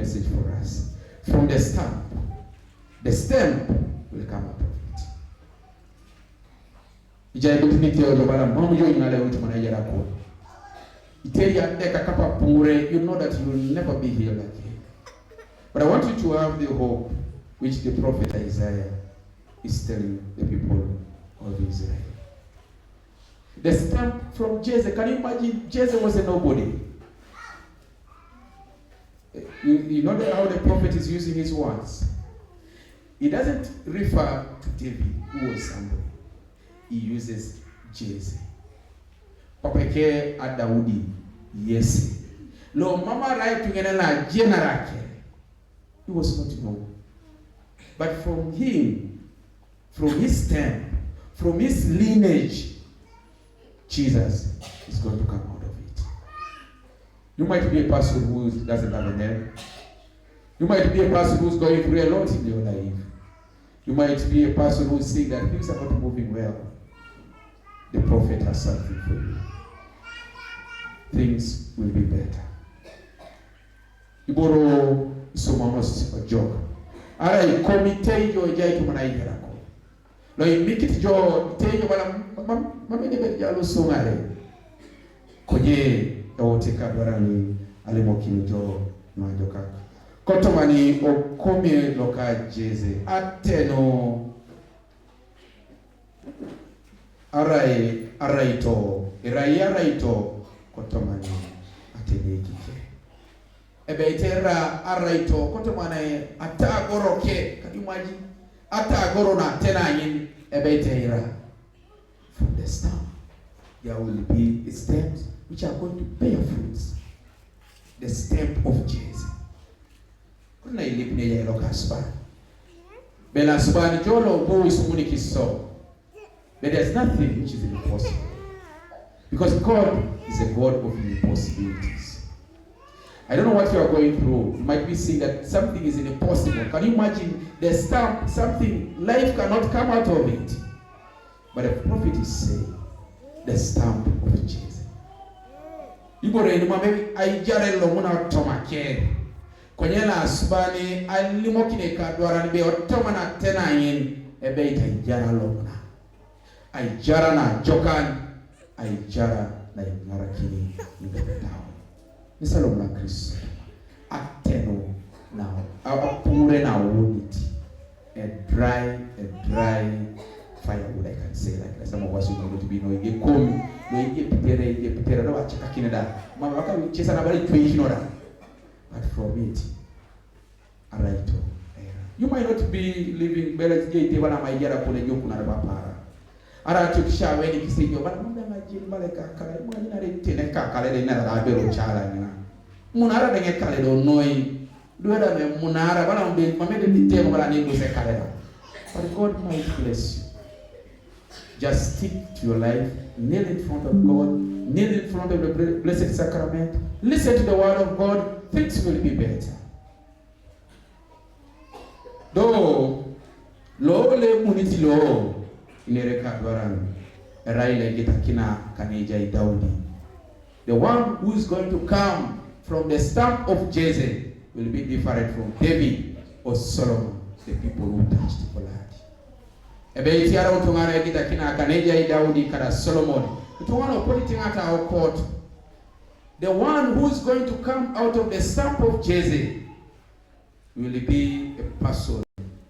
message for us. From the stamp will come out of it. Ijai kutiniti ojo bala mamujo inale ultimana yarako. Iteri andeka kapa pure, you know that you will never be healed again. But I want you to have the hope which the prophet Isaiah is telling the people of Israel. The stamp from Jesse. Can you imagine? Jesse was a nobody. You know how the prophet is using his words. He doesn't refer to David, who was somebody. He uses Jesse. Papeke Adaudi, yes. Lo mama right to get a general. He was not known. But from him, from his stamp, from his lineage, Jesus is going to come out of it. You might be a person who doesn't have a name. You might be a person who's going through a lot in your life. You might be a person who's saying that things are not moving well. The prophet has something for you. Things will be better. Iboro isomamos a joke. Ara komite jo jai to manai garako. Lo imikit jo tejo bala mamede be jalo songare. Konye oteka barani alimokini jo majoka. Kotomani okome loka jeze ateno araito kotomani atenekike ebeitera araito kotomani atagoroke. Can you imagine? Atagorona tenayin ebeitera. From the start there will be steps which are going to bear fruits. The step of Jesus. Kuna ilipne ya loka span. Bela span jolo bo isumuni kiso. But there's nothing which is impossible. Because God is a God of impossibilities. I don't know what you are going through. You might be saying that something is impossible. Can you imagine the stamp, something, life cannot come out of it. But the prophet is saying, the stamp of Jesus. Ibore ni mame aijare lomuna tomake. Konyela asubani alimokine kadwara nibe otomana tena yin ebe itaijara lomuna. Aijara na jokan, aijara na marakini nibetao. Nisalo mna Kristo. Ateno now. Apure na unity. A dry firewood, I can say, like some of us who know to be no ye come, no ye pitere, no achaka kineda. Mama waka we chesa na bali twenty no da. But from it, araito. You might not be living better gate wana maijara kule joku na bapara. Ara tukisha weni kisijo bana mbe majini maleka kale mwana na retene kakale de na rabero chala nina. Munara denge kale do noi. Dueda me munara bana mbe mamede bitemo bana ningo se kale da. But God might bless you. Just stick to your life, kneel in front of God, kneel in front of the blessed sacrament, listen to the word of God, things will be better. Though, lo le muniti lo, inereka dwaran, eraile getakina kanija Daudi. The one who is going to come from the stamp of Jesse will be different from David or Solomon, the people who touched the blood. Ebe itiara utungana kita kina kaneja Daudi kada Solomon. Utungana upoti ngata au court. The one who is going to come out of the stamp of Jesse will be a person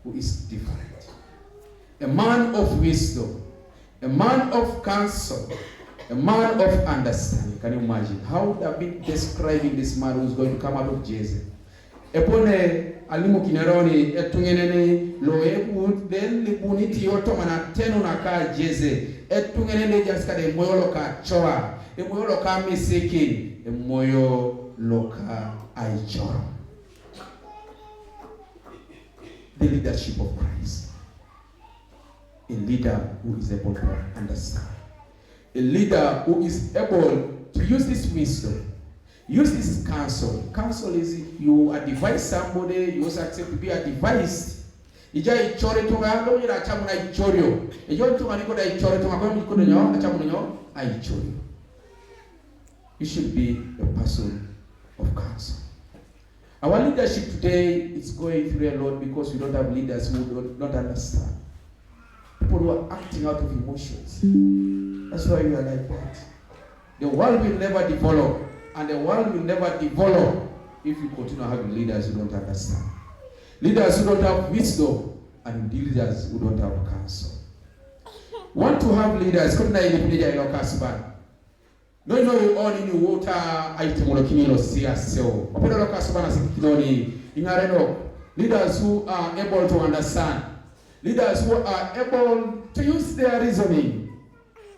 who is different. A man of wisdom, a man of counsel, a man of understanding. Can you imagine how David describing this man who is going to come out of Jesse? Epone alimu kineroni etungenene loebu den libuniti otomana tenu naka Jeze etungenene jaska de moyo loka choa e moyo loka misiki e moyo loka aichoro. The leadership of Christ, a leader who is able to understand, a leader who is able to use this wisdom. Use this counsel. Counsel is you advise somebody, you also accept to be advised. Ija ichore tunga ndo ira chamu na ichorio. Ijo tunga niko da ichore tunga kwa miko nyo, achamu nyo, ichorio. You should be a person of counsel. Our leadership today is going through a lot because we don't have leaders who don't understand. People who are acting out of emotions. That's why we are like that. The world will never develop, and the world will never develop if you continue having leaders who don't understand. Leaders who don't have wisdom, and leaders who don't have counsel. Want to have leaders, no, you all in the water item or kinino see so. Leaders who are able to understand. Leaders who are able to use their reasoning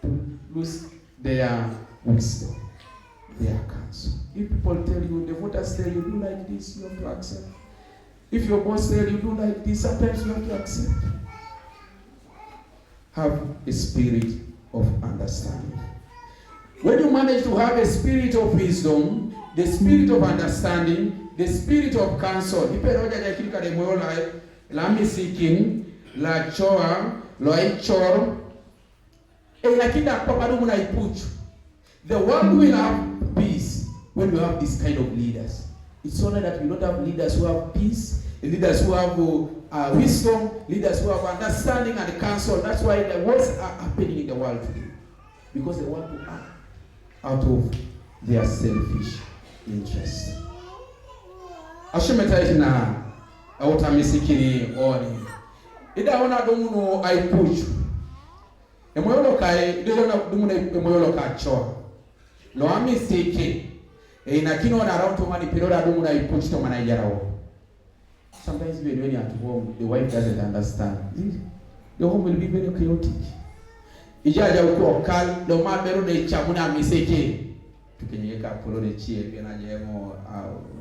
to use their wisdom, their counsel. If people tell you, the voters tell you, do like this, you have to accept. If your boss tell you, do like this, sometimes you have to accept. Have a spirit of understanding. When you manage to have a spirit of wisdom, the spirit of understanding, the spirit of counsel, la choa, lo aichor, the world will have peace when you have this kind of leaders. It's only that we don't have leaders who have peace, leaders who have wisdom, leaders who have understanding and counsel. That's why the wars are happening in the world today. Because they want to act out of their selfish interest. Ashimetaina autamisikini oni. Ida ona domuno I push. Emoyolo kai ida ona domuno emoyolo ka choa. Lo amisiki. Inakino na around to mani piroda domuno I push to mana yarao. Sometimes even when you're at home, the wife doesn't understand. The home will be very chaotic. Ijaja uko kal lo mabero de chamuna miseke. Tukenyeka polo de chie bena jemo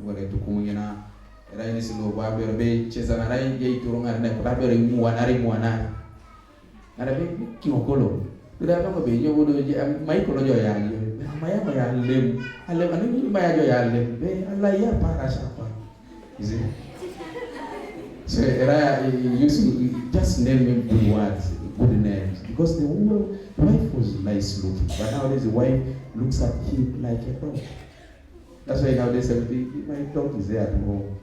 wale tukumungina raini silo babero be cheza na raini je iturunga na babero muanari. Ara be kinokolo. Bila kama be nyo bodo je maikolo jo ya yo. Maya ya lem. Alem anu maya jo ya lem. Be Allah ya para shapa. Is it? So you used to just name him good words, good names, because the wife was nice looking, but nowadays the wife looks at him like a dog. That's why nowadays my dog is there at home,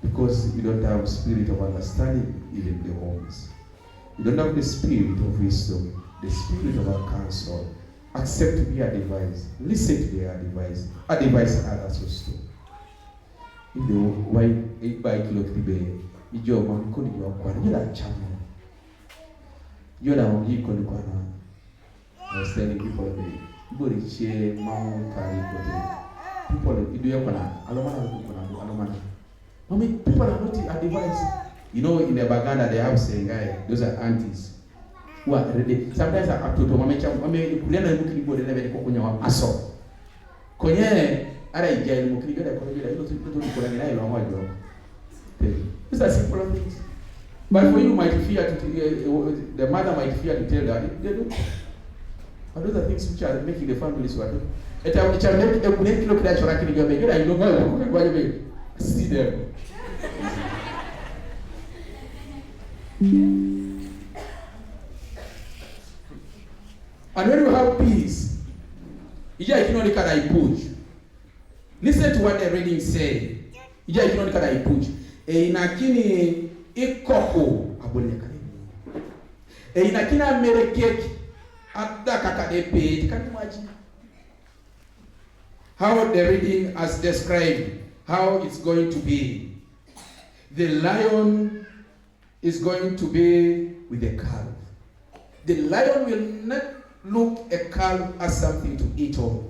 because you don't have spirit of understanding in the homes. You don't have the spirit of wisdom, the spirit of our counsel. Accept to be advised, listen to their advice, advise others also. If the wife ate by kilo kibe, ijo man koni yo kwa nila chamo. Yo na wangi koni kwa na. I was telling people that share mount carry kote. People idu yo kwa na alomana. Mami, people are not advised. You know, in the Baganda they have saying, those are aunties who are ready. Sometimes I have to mami kulena mukini bode na bede kokunya wa aso. Konye ara ijai mukini bede kokunya to kola na ilo wa jo. These are simple things. But for you might fear to the mother might fear to tell that they don't. And those are things which are making the families work. It will make a great look at your acting. I know why you see them. And when you have peace, you cannot can I push. Listen to what the reading say. You cannot can I push. Inakini ikoko aboneka. Inakina merekeki adda kakadepe. Can you imagine how the reading has described how it's going to be? The lion is going to be with a calf. The lion will not look a calf as something to eat on.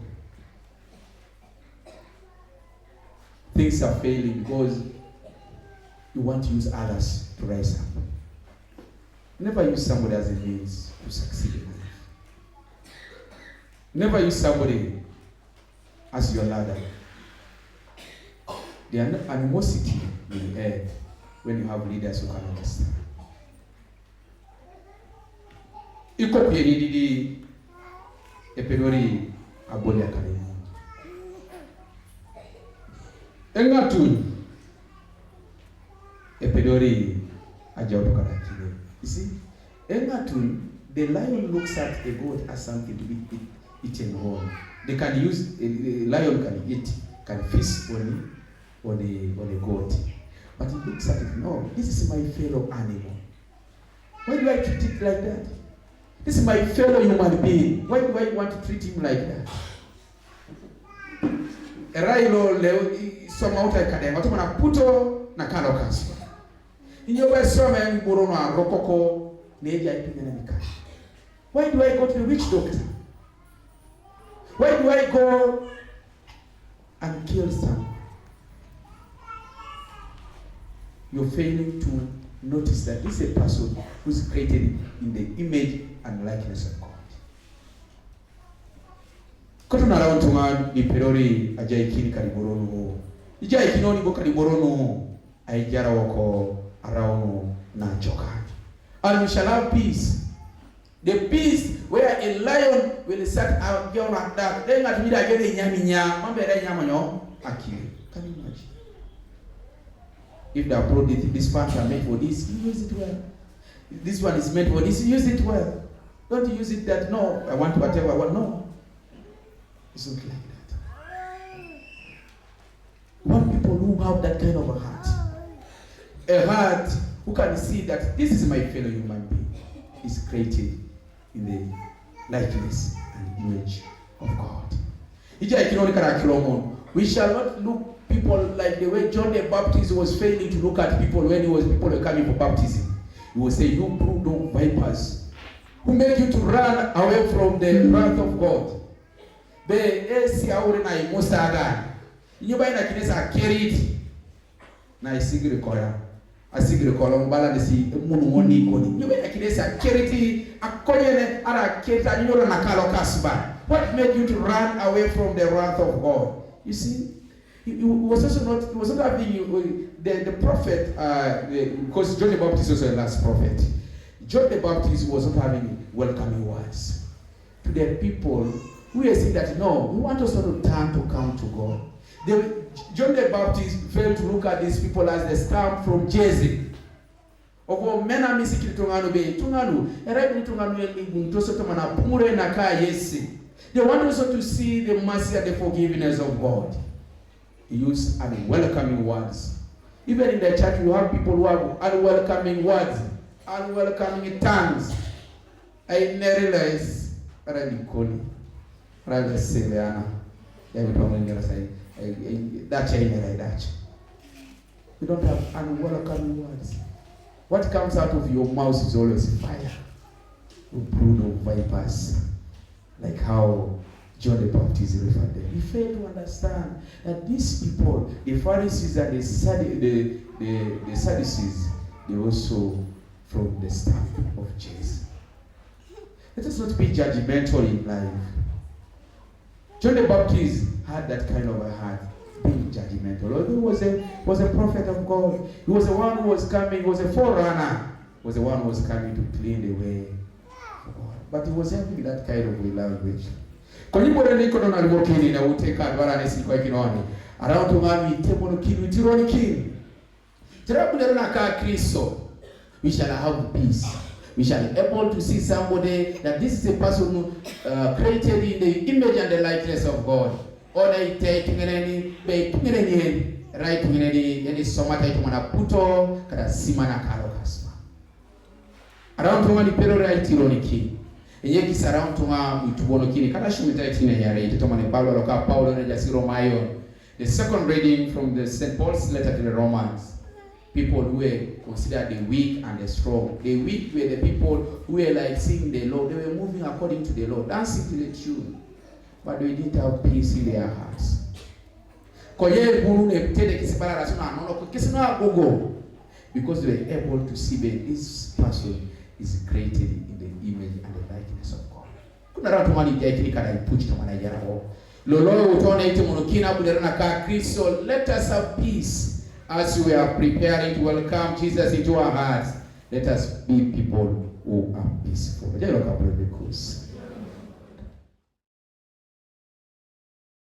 Things are failing because you want to use others to rise up. Never use somebody as a means to succeed in life. Never use somebody as your ladder. The animosity will end when you have leaders who can understand. Iko piedidi epedori abole akale. Engatu epedori ajoto kadakile. You see, engatu, the lion looks at a goat as something to be eaten whole. They can use a lion can eat can feast on the goat. But he looks at it, no, this is my fellow animal. Why do I treat it like that? This is my fellow human being. Why do I want to treat him like that? Erailo leo soma utaikadenga tumana puto na kalo kaswa. Inyo ba soma mboro na rokoko neja ipigana mikali. Why do I go to the witch doctor? Why do I go and kill someone? You're failing to notice that this is a person who's created in the image and likeness of God. Koto na rawo tunga ni perori ajaikini kaliborono. Ijaikino ni bokaliborono aijara wako arawo na choka. And we shall have peace. The peace where a lion will set out down like that. Then at me again nyaminya, mambere nyamanyo akili. Can you imagine? If they brought this pants are made for this, you use it well. If this one is meant for this, use it well. Don't use it that no, I want whatever I want. No. It's not like that. We want people who have that kind of a heart. A heart who can see that this is my fellow human being. Is created in the likeness and image of God. We shall not look people like the way John the Baptist was failing to look at people when people were coming for baptism. He was saying, you brood of vipers, who made you to run away from the wrath of God. Asigre kolong bala desi munumoni koni. Nyube akidesa charity akonyene ara keta nyoro nakalo kasba. What made you to run away from the wrath of God? You see, he was not having the prophet because John the Baptist was the last prophet. John the Baptist was not having welcoming words to the people who are saying that no, we want us to turn to come to God. John the Baptist failed to look at these people as the stamp from Jesse. Ogo mena misikili tunganu be tunganu erabi tunganu elingu toso tomana pumure na ka yesi. They want also to see the mercy and the forgiveness of God. He used unwelcoming words. Even in the church, you have people who have unwelcoming words, unwelcoming tongues. I never realize radically. Rather say, Anna, that chain like that. We don't have unwelcoming words. What comes out of your mouth is always fire. You brood of vipers. Like how John the Baptist referred them. He failed to understand that these people, the Pharisees and the Sadducees, they also from the stamp of Jesus. Let us not be judgmental in life. John the Baptist had that kind of a heart, being judgmental. Although he was a prophet of God, he was the one who was coming, he was a forerunner, he was the one who was coming to clean the way for God. But he was having that kind of a language. Kwa hiyo niko na alibokini na uteka bara nesi kwa kinoni. Around to ngami temo kini tironi kini. Terabu na ka Kristo. We shall have peace. We shall be able to see somebody that this is a person created in the image and the likeness of God. Or they take ngeneni be ngeneni right ngeneni yani somata ito mana puto kada simana karo kasma. Around to ngani pero right tironi kini. Enyeki surround tunga mitubono kini kada shumita itina yare itomane Paulo loka Paulo na jasiro mayo. The second reading from the St. Paul's letter to the Romans. People who were considered the weak and the strong. The weak were the people who were like singing the Lord. They were moving according to the Lord, dancing to the tune. But they didn't have peace in their hearts. Because they were able to see that this person is created in the image and the likeness of God. Let us have peace. As we are preparing to welcome Jesus into our hearts, let us be people who are peaceful.